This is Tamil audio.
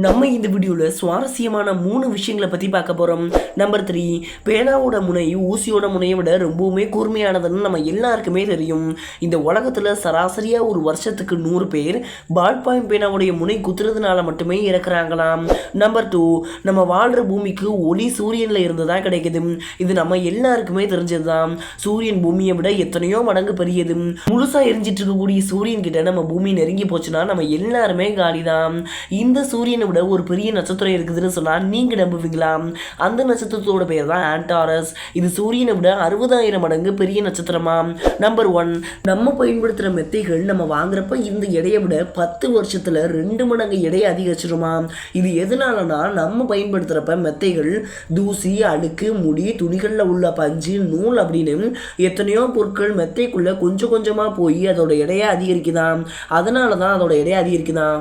நம்ம இந்த வீடியோவில் சுவாரஸ்யமான 3 விஷயங்களை பற்றி பார்க்க போகிறோம். நம்பர் 3, பேனாவோட முனை ஊசியோட முனையை விட ரொம்பவுமே கூர்மையானதுன்னு நம்ம எல்லாருக்குமே தெரியும். இந்த உலகத்தில் சராசரியாக ஒரு வருஷத்துக்கு 100 பேர் பால் பாயிண்ட் பேனாவுடைய முனை குத்துறதுனால மட்டுமே இறக்குறாங்களாம். நம்பர் 2, நம்ம வாழ்கிற பூமிக்கு ஒளி சூரியனில் இருந்து தான் கிடைக்குது. இது நம்ம எல்லாருக்குமே தெரிஞ்சது தான். சூரியன் பூமியை விட எத்தனையோ மடங்கு பெரியது. முழுசாக எரிஞ்சிட்டு இருக்கக்கூடிய சூரியன் கிட்ட நம்ம பூமி நெருங்கி போச்சுன்னா நம்ம எல்லாருமே காலி தான். இந்த சூரியனை விட ஒரு பெரிய நட்சத்திரம் இருக்குதுன்னு சொன்னால் நீங்கள் நம்புவீங்களா? அந்த நட்சத்திரத்தோட பேர் தான் ஆன்டாரஸ். இது சூரியனை விட 60,000 மடங்கு பெரிய நட்சத்திரமா. நம்பர் 1, நம்ம பயன்படுத்துகிற மெத்தைகள் நம்ம வாங்குறப்ப இந்த எடையை விட 10 வருஷத்தில் 2 மடங்கு எடையை அதிகரிச்சிருமா. இது எதனாலனா நம்ம பயன்படுத்துகிறப்ப மெத்தைகள் தூசி, அழுக்கு, முடி, துணிகளில் உள்ள பஞ்சு, நூல் அப்படின்னு எத்தனையோ பொருட்கள் மெத்தைக்குள்ளே கொஞ்சம் கொஞ்சமாக போய் அதோட எடையை அதிகரிக்குதான். அதனால தான் அதோட எடையை அதிகரிக்குதான்.